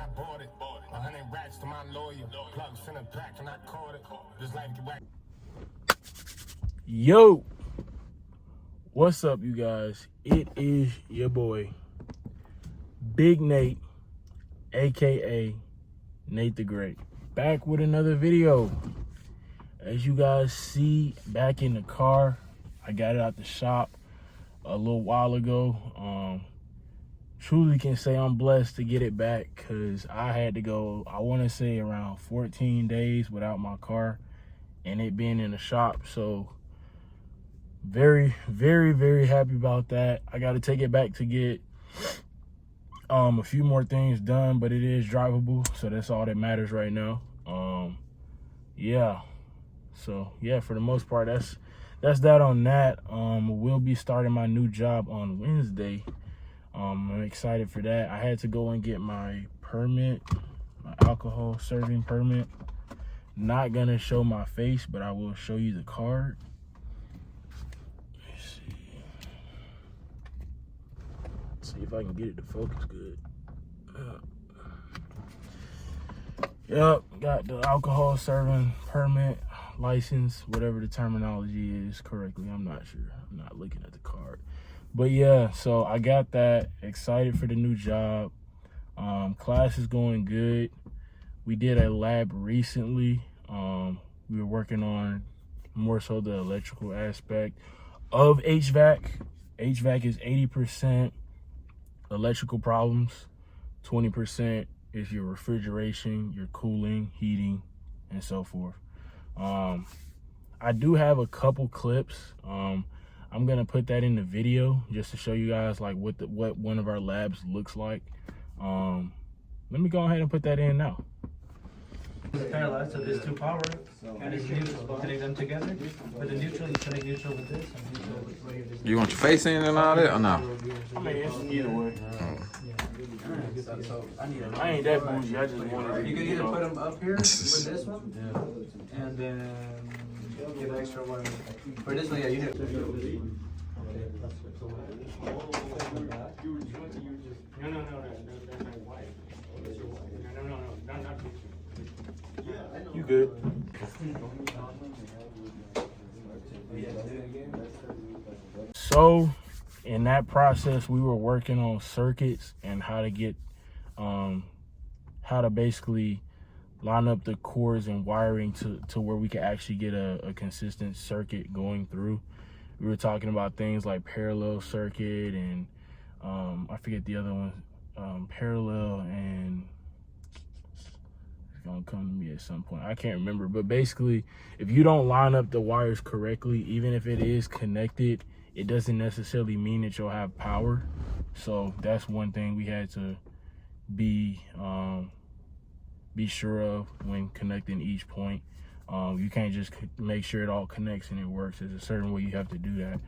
I bought it. 100 racks to my lawyer. Plugs in the back and I caught it. Just like you back. Yo, what's up, you guys? It is your boy, Big Nate, aka Nate the Great, back with another video. As you guys see, back in the car. I got it out the shop a little while ago. Truly can say I'm blessed to get it back, because I had to go, I want to say around 14 days without my car and it being in the shop. So very, very, very happy about that. I got to take it back to get a few more things done, but it is drivable, so that's all that matters right now. Yeah, so yeah, for the most part, that's that on that. We'll be starting my new job on Wednesday. I'm excited for that. I had to go and get my permit, my alcohol serving permit. Not gonna show my face, but I will show you the card. Let's see if I can get it to focus good. Yep, got the alcohol serving permit, license, whatever the terminology is correctly. I'm not sure. I'm not looking at the card. But yeah, so I got that. Excited for the new job. Class is going good. We did a lab recently. We were working on more so the electrical aspect of HVAC. HVAC is 80% electrical problems, 20% is your refrigeration, your cooling, heating, and so forth. I do have a couple clips. I'm gonna put that in the video just to show you guys like what one of our labs looks like. Let me go ahead and put that in now. It's parallel, so there's two power and it's neutral. Connect them together. With the neutral, you connect neutral with this and neutral with right here. You want your face in and all that or no? I mean, it's either way. I ain't that bougie. I just wanted to. You can either put them up here with this one, and then get an extra one. For this one, yeah, you have to. You good? So, in that process, we were working on circuits and how to get, how to basically line up the cords and wiring to where we could actually get a consistent circuit going through. We were talking about things like parallel circuit and I forget the other one, parallel, and it's gonna come to me at some point. I can't remember, but basically, if you don't line up the wires correctly, even if it is connected, it doesn't necessarily mean that you'll have power. So that's one thing we had to be sure of when connecting each point. You can't just make sure it all connects and it works. There's a certain way you have to do that.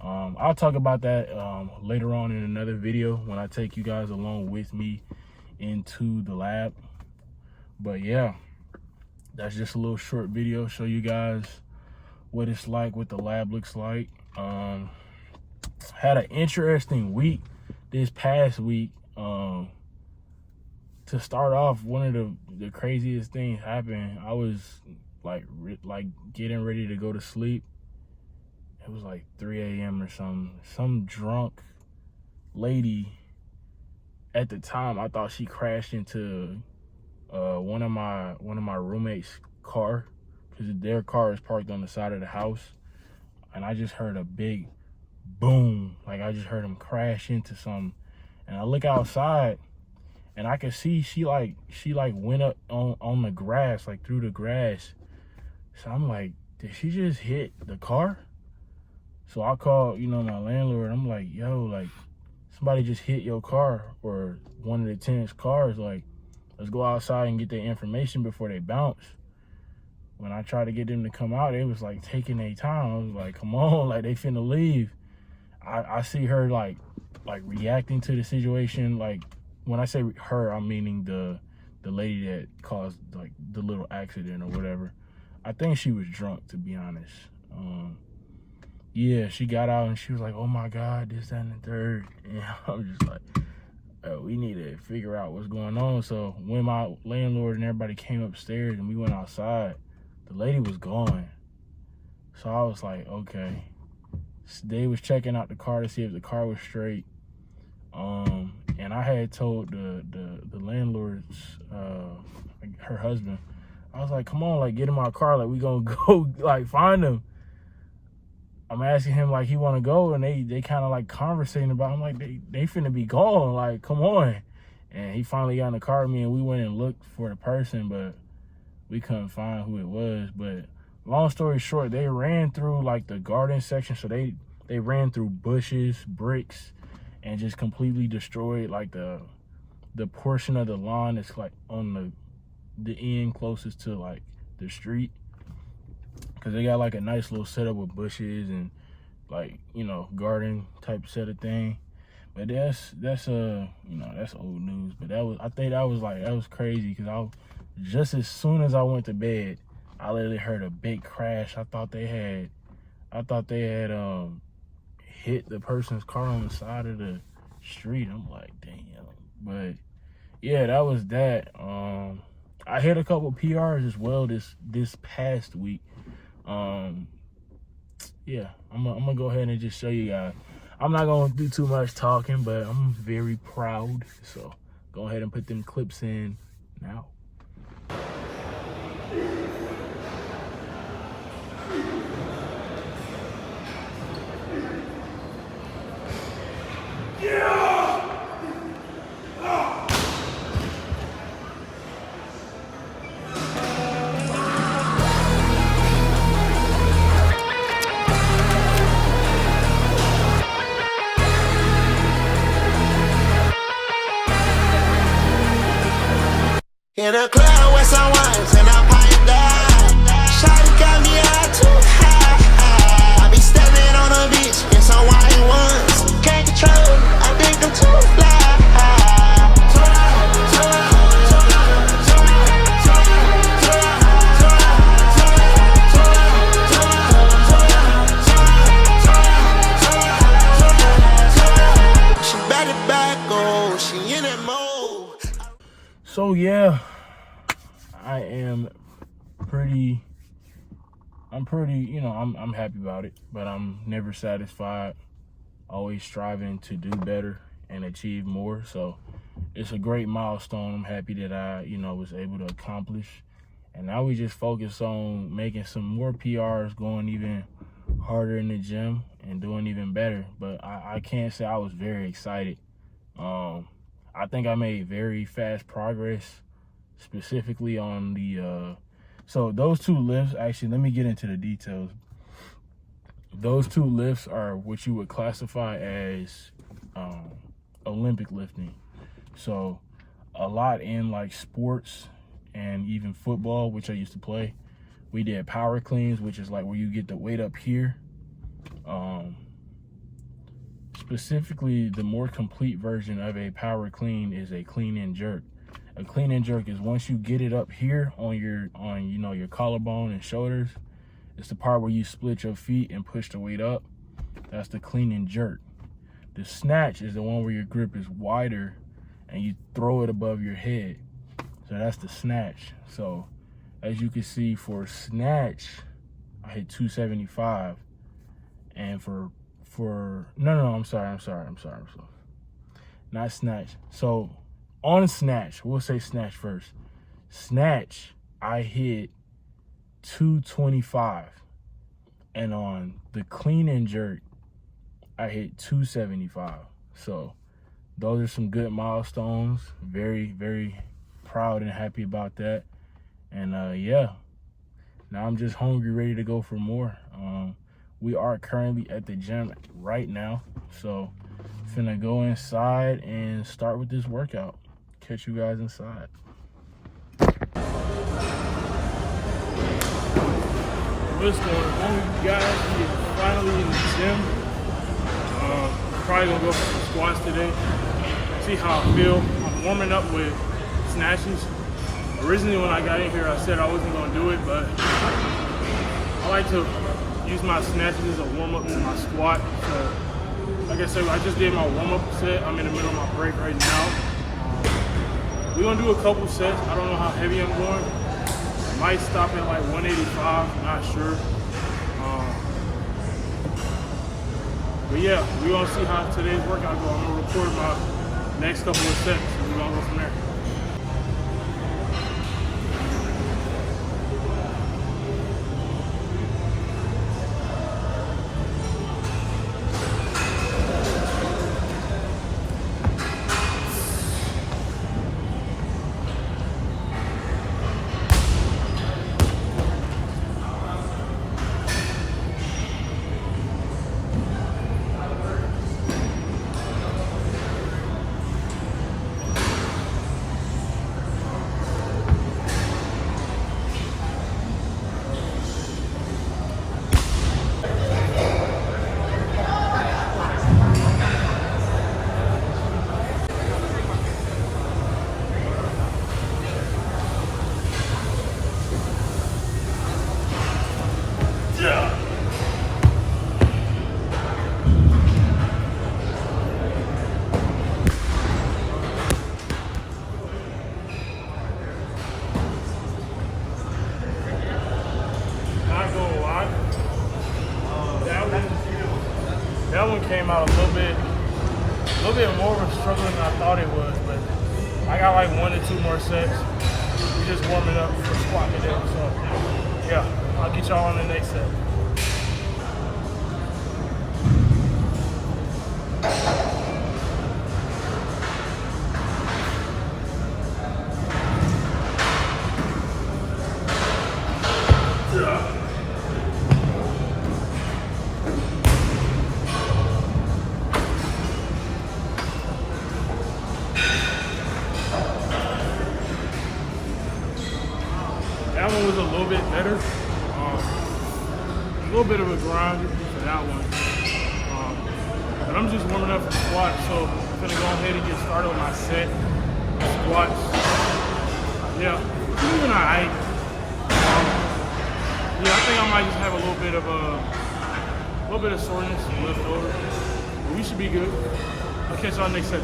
I'll talk about that later on in another video when I take you guys along with me into the lab. But yeah, that's just a little short video, show you guys what it's like, what the lab looks like. Had an interesting week this past week. To start off, one of the craziest things happened. I was like getting ready to go to sleep. It was like 3 a.m. or something. Some drunk lady, at the time I thought she crashed into one of my roommates' car, because their car is parked on the side of the house, and I just heard a big boom. Like I just heard him crash into something, and I look outside and I could see she went up on the grass, like through the grass. So I'm like, did she just hit the car? So I called, my landlord. I'm like, yo, like somebody just hit your car or one of the tenants' cars. Like, let's go outside and get their information before they bounce. When I tried to get them to come out, it was like taking their time. I was like, come on, like they finna leave. I see her like reacting to the situation. Like, when I say her, I'm meaning the lady that caused like the little accident or whatever. I think she was drunk, to be honest. Yeah, she got out and she was like, oh my God, this, that, and the third. And I'm just like, we need to figure out what's going on. So when my landlord and everybody came upstairs and we went outside, the lady was gone. So I was like, okay. They was checking out the car to see if the car was straight. And I had told the landlord's her husband, I was like, come on, like get in my car, like we gonna go like find him. I'm asking him like he wanna go, and they kind of like conversating about him, like they finna be gone, like come on. And he finally got in the car with me and we went and looked for the person, but we couldn't find who it was. But long story short, they ran through like the garden section, so they ran through bushes, bricks, and just completely destroyed like the portion of the lawn that's like on the end closest to like the street, because they got like a nice little setup with bushes and like, you know, garden type set of thing. But that's old news. But I think that was crazy, because just as soon as I went to bed, I literally heard a big crash. I thought they had hit the person's car on the side of the street. I'm like, damn. But yeah, that was that. I hit a couple PRs as well this past week. Yeah, I'm gonna go ahead and just show you guys. I'm not gonna do too much talking, but I'm very proud. So go ahead and put them clips in now. In a club with some wines and I pipe down. Shawty got me out too high. I be stepping on the beach in some white ones. Can't control it, I think I'm too fly. She better back, oh, she in that mode. So yeah, I'm pretty, you know, I'm happy about it, but I'm never satisfied. Always striving to do better and achieve more. So it's a great milestone. I'm happy that I, you know, was able to accomplish. And now we just focus on making some more PRs, going even harder in the gym and doing even better. But I can't say I was very excited. I think I made very fast progress, specifically on the, so those two lifts, actually, let me get into the details. Those two lifts are what you would classify as Olympic lifting. So a lot in like sports and even football, which I used to play, we did power cleans, which is like where you get the weight up here. Specifically, the more complete version of a power clean is a clean and jerk. A clean and jerk is once you get it up here on your collarbone and shoulders, it's the part where you split your feet and push the weight up. That's the clean and jerk. The snatch is the one where your grip is wider and you throw it above your head. So that's the snatch. So as you can see, for snatch, I hit 275, and I'm sorry. Not snatch. So on snatch, we'll say snatch first. Snatch, I hit 225. And on the clean and jerk, I hit 275. So those are some good milestones. Very, very proud and happy about that. And yeah, now I'm just hungry, ready to go for more. We are currently at the gym right now, so finna go inside and start with this workout. Catch you guys inside. What's going on, you guys? We are finally in the gym. Probably gonna go for some squats today. See how I feel. I'm warming up with snatches. Originally when I got in here, I said I wasn't gonna do it, but I like to use my snatches as a warm-up to my squat. So Like I said, I just did my warm-up set. I'm in the middle of my break right now. We're gonna do a couple sets. I don't know how heavy I'm going. I might stop at like 185, not sure. But yeah, we're gonna see how today's workout goes. I'm gonna record my next couple of sets and we're gonna go from there. That one came out a little bit more of a struggle than I thought it was, but I got like 1 to 2 more sets. We're just warming up for squat today, so yeah, I'll get y'all on the next set. That one was a little bit better. A little bit of a grind for that one. But I'm just warming up for squats, so I'm gonna go ahead and get started with my set. Squats. Yeah, doing alright. Yeah, I think I might just have a little bit of soreness left over. But we should be good. I'll catch y'all next set.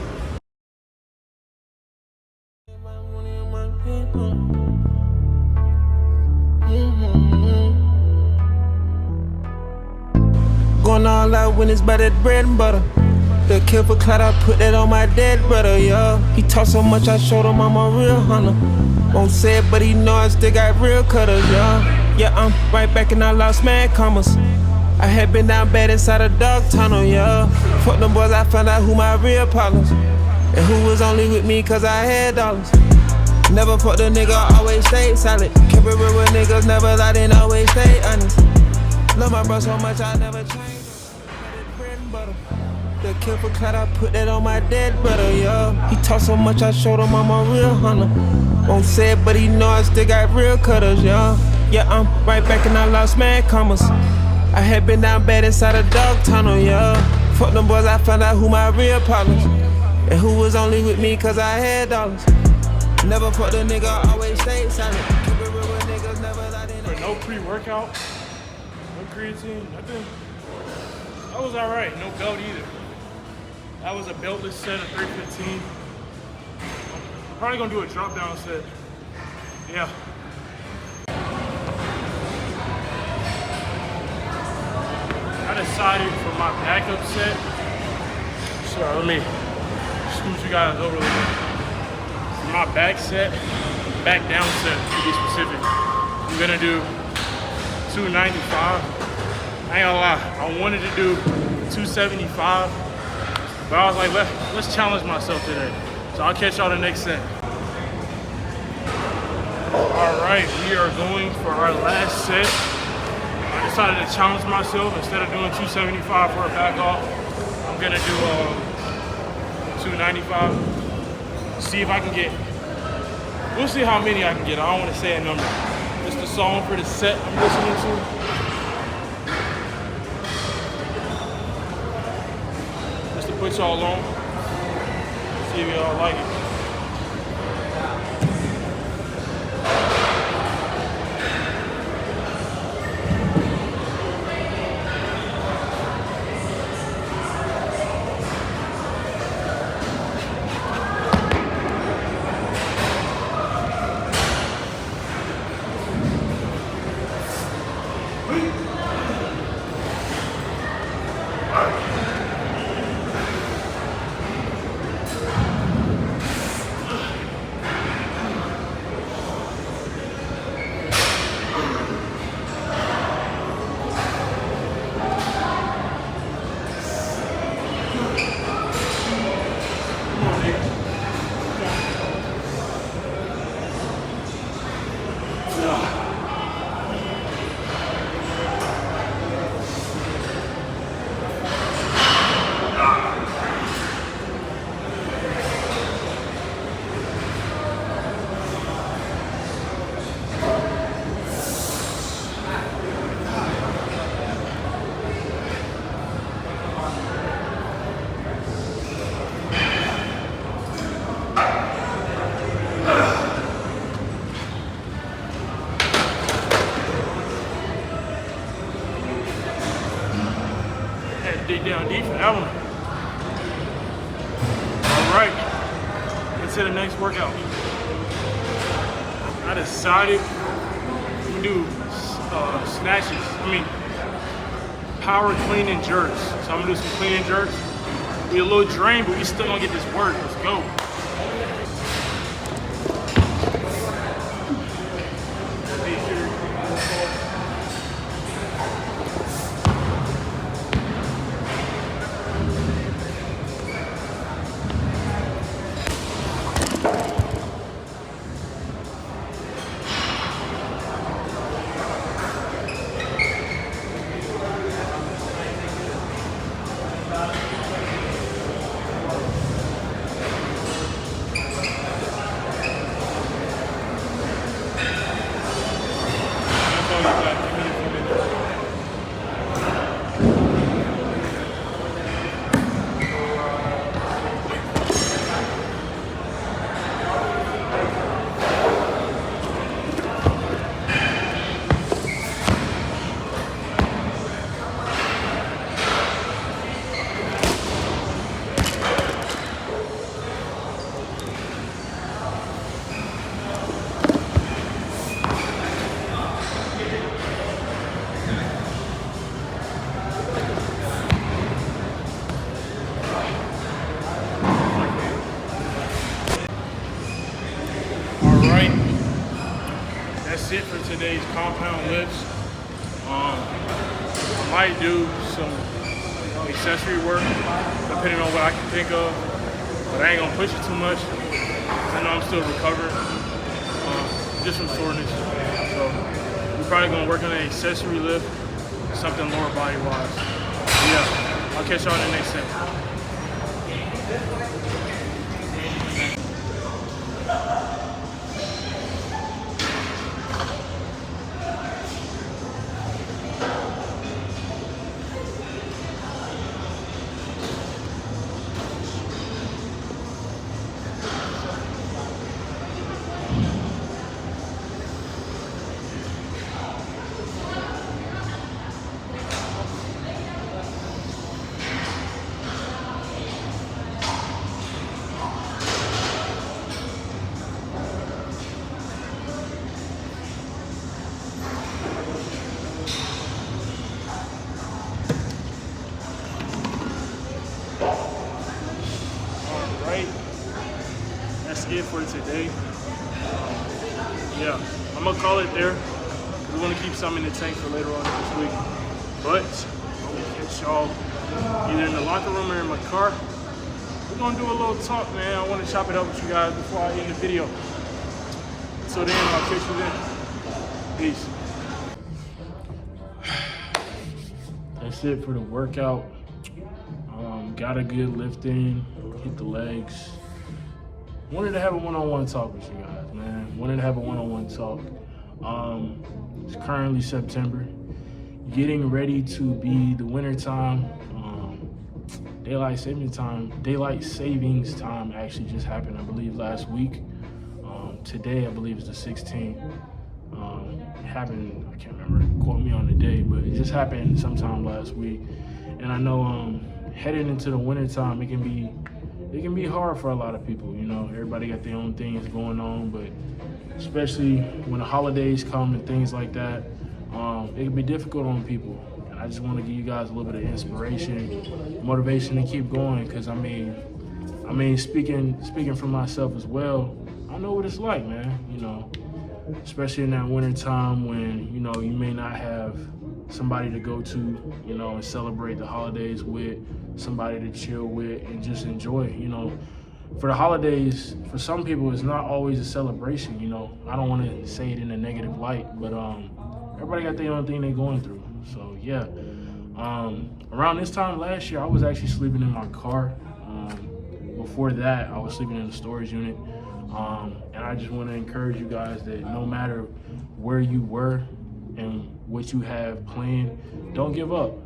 Going all out when it's by that bread and butter. The kill for clout, I put that on my dead brother, yeah. He talk so much, I showed him I'm a real hunter. Won't say it, but he know I still got real cutters, yeah. Yeah, I'm right back and I lost mad commas. I had been down bad inside a dog tunnel, yeah. Fuck them boys, I found out who my real partners. And who was only with me cause I had dollars. Never fucked a nigga, always stayed solid. Kept it real with niggas, never lied and always stay honest. Love my bro so much, I never changed. Bread and butter. The kill for clout, I put that on my dead brother, yeah. He talk so much, I showed him I'm a real hunter. Won't say it, but he know I still got real cutters, yeah. Yeah, I'm right back and I lost mad commas. I had been down bad inside a dog tunnel, yeah. Fuck them boys, I found out who my real partners. And who was only with me cause I had dollars. Never fucked a nigga, always stayed silent. Keep it real with niggas, never lied in. No pre-workout, no creatine, nothing. That was alright, no belt either. That was a beltless set of 315. I'm probably gonna do a drop down set. Yeah. I decided for my backup set. Sorry, let me scoot you guys over a little bit. For my back set, back down set to be specific, I'm gonna do 295. I ain't gonna lie, I wanted to do 275, but I was like, let's challenge myself today. So I'll catch y'all the next set. All right, we are going for our last set. I decided to challenge myself. Instead of doing 275 for a back off, I'm gonna do 295. See if I can get, we'll see how many I can get. I don't wanna say a number. It's the song for the set I'm listening to. Put y'all on, see if y'all like it. on D for that one. All right, into the next workout. I decided to do snatches. Power clean and jerks. So I'm gonna do some clean and jerks. We a little drained, but we still gonna get this work. Let's go. That's it for today's compound lifts. I might do some accessory work depending on what I can think of, but I ain't gonna push it too much because I know I'm still recovering just from soreness. So we're probably gonna work on an accessory lift, something lower body wise. Yeah, I'll catch y'all in the next set. That's it for today. Yeah, I'm gonna call it there. We want to keep some in the tank for later on this week. But I'm gonna catch y'all either in the locker room or in my car. We're gonna do a little talk, man. I want to chop it up with you guys before I end the video. So then, I'll catch you then. Peace. That's it for the workout. Got a good lift in, hit the legs. Wanted to have a one-on-one talk with you guys, man. Wanted to have a one-on-one talk. It's currently September. Getting ready to be the winter time. Daylight savings time actually just happened, I believe, last week. Today, I believe, is the 16th. It happened, I can't remember, quote me on the day, but it just happened sometime last week. And I know heading into the winter time, it can be hard for a lot of people. You know, everybody got their own things going on, but especially when the holidays come and things like that, it can be difficult on people. And I just want to give you guys a little bit of inspiration, motivation to keep going. Because I mean, speaking for myself as well, I know what it's like, man. You know, especially in that winter time when you may not have somebody to go to, and celebrate the holidays with, somebody to chill with and just enjoy. For the holidays, for some people, it's not always a celebration. I don't want to say it in a negative light, but everybody got their own thing they're going through. So yeah, around this time last year, I was actually sleeping in my car. Before that, I was sleeping in the storage unit. And I just want to encourage you guys that no matter where you were and what you have planned, don't give up.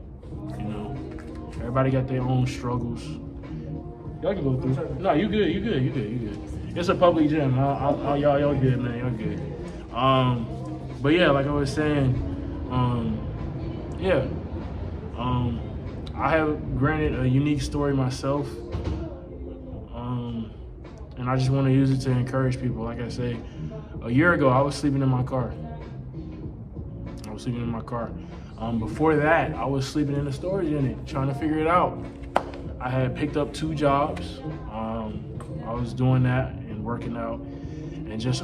Everybody got their own struggles. Y'all can go through. No, you good. It's a public gym. Y'all good, man. Y'all good. But yeah, like I was saying, I have granted a unique story myself, and I just want to use it to encourage people. Like I say, a year ago, I was sleeping in my car. Before that, I was sleeping in the storage unit, trying to figure it out. I had picked up 2 jobs. I was doing that and working out, and I was just,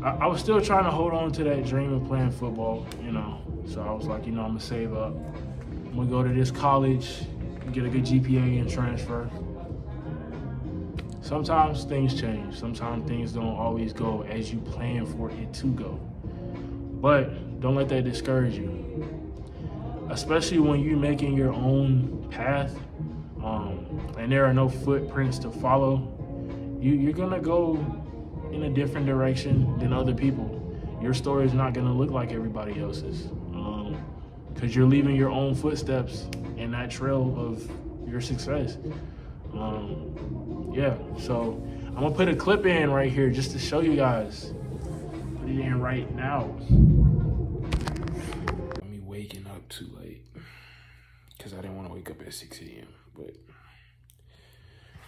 I was still trying to hold on to that dream of playing football, So I was like, I'm gonna save up. I'm gonna go to this college, get a good GPA, and transfer. Sometimes things change. Sometimes things don't always go as you plan for it to go. But don't let that discourage you. Especially when you're making your own path, and there are no footprints to follow, you're gonna go in a different direction than other people. Your story is not gonna look like everybody else's, because you're leaving your own footsteps in that trail of your success. So I'm gonna put a clip in right here just to show you guys. Put it in right now. Me waking up too late because I didn't want to wake up at 6 a.m. But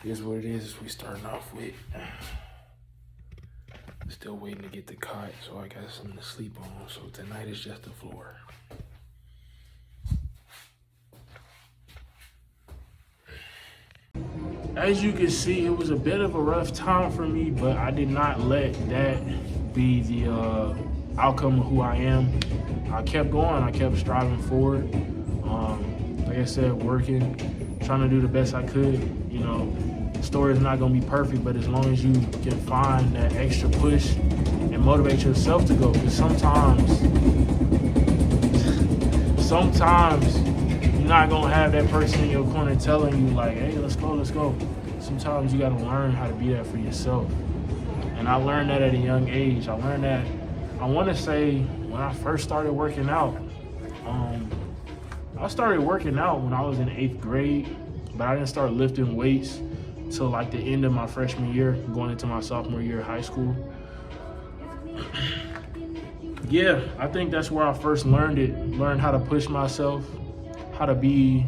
here's what it is. We starting off with. Still waiting to get the cot, so I got something to sleep on. So tonight is just the floor. As you can see, it was a bit of a rough time for me, but I did not let that be the outcome of who I am. I kept going. I kept striving forward. Like I said, working, trying to do the best I could. The story is not going to be perfect, but as long as you can find that extra push and motivate yourself to go, because sometimes you're not going to have that person in your corner telling you like, hey, let's go. Sometimes you got to learn how to be that for yourself. And I learned that at a young age. I learned that, I want to say, when I first started working out. I started working out when I was in 8th grade, but I didn't start lifting weights till like the end of my freshman year, going into my sophomore year of high school. Yeah, I think that's where I first learned how to push myself, how to be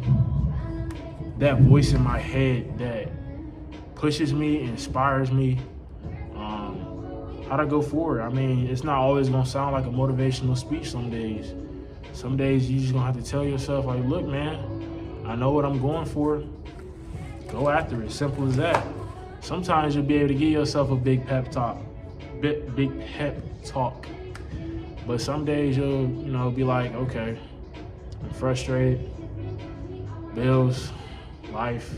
that voice in my head that pushes me, inspires me, how to go forward. I mean, it's not always gonna sound like a motivational speech some days. Some days you just gonna have to tell yourself, like, look, man, I know what I'm going for. Go after it, simple as that. Sometimes you'll be able to give yourself a big pep talk. But some days you'll, be like, okay, I'm frustrated. Bills, life,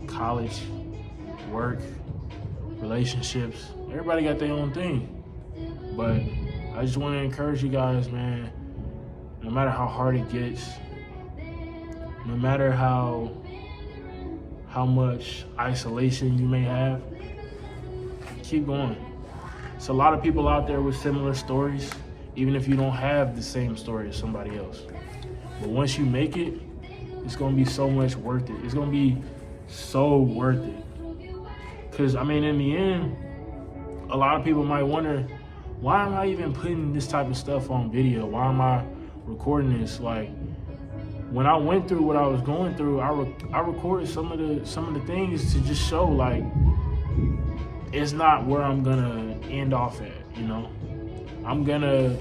college, work, relationships. Everybody got their own thing. But I just want to encourage you guys, man, no matter how hard it gets, no matter how much isolation you may have, keep going. It's a lot of people out there with similar stories, even if you don't have the same story as somebody else. But once you make it, it's gonna be so much worth it. It's gonna be so worth it. Because, I mean, in the end, a lot of people might wonder, why am I even putting this type of stuff on video? Why am I recording this? Like, when I went through what I was going through, I recorded some of the things to just show, like, it's not where I'm gonna end off at, I'm gonna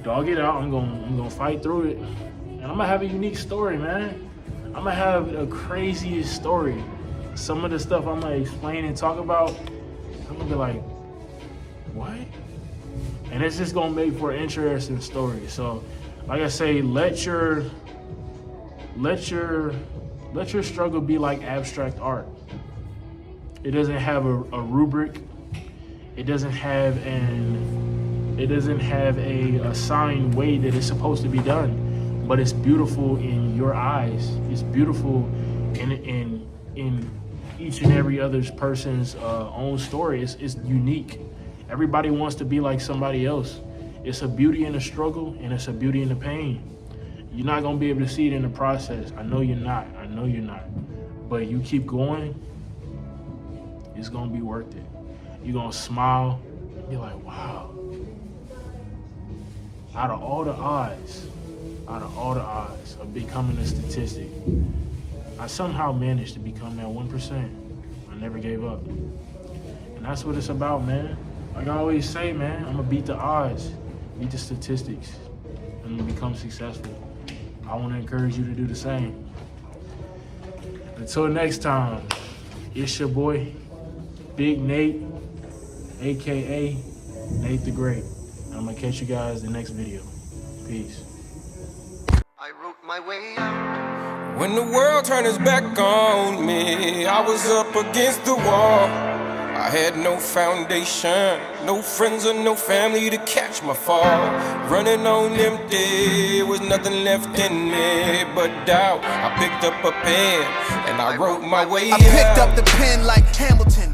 dog it out. I'm gonna fight through it, and I'm gonna have a unique story, man. I'm gonna have the craziest story. Some of the stuff I'm gonna explain and talk about, I'm gonna be like, what? And it's just gonna make for an interesting story. So, like I say, let your struggle be like abstract art. It doesn't have a rubric. It doesn't have a assigned way that it's supposed to be done. But it's beautiful in your eyes. It's beautiful in each and every other person's own story. It's unique. Everybody wants to be like somebody else. It's a beauty in the struggle, and it's a beauty in the pain. You're not gonna be able to see it in the process. I know you're not. But you keep going, it's gonna be worth it. You're gonna smile, be like, wow. Out of all the odds, out of all the odds of becoming a statistic, I somehow managed to become that 1%. I never gave up. And that's what it's about, man. Like I always say, man, I'm gonna beat the odds, beat the statistics, and I'm gonna become successful. I wanna encourage you to do the same. Until next time, it's your boy, Big Nate, AKA Nate the Great. I'm gonna catch you guys in the next video. Peace. I wrote my way out. When the world turned its back on me, I was up against the wall. I had no foundation, no friends or no family to catch my fall. Running on empty, was nothing left in me but doubt. I picked up a pen and I wrote my way out. I picked up the pen like Hamilton.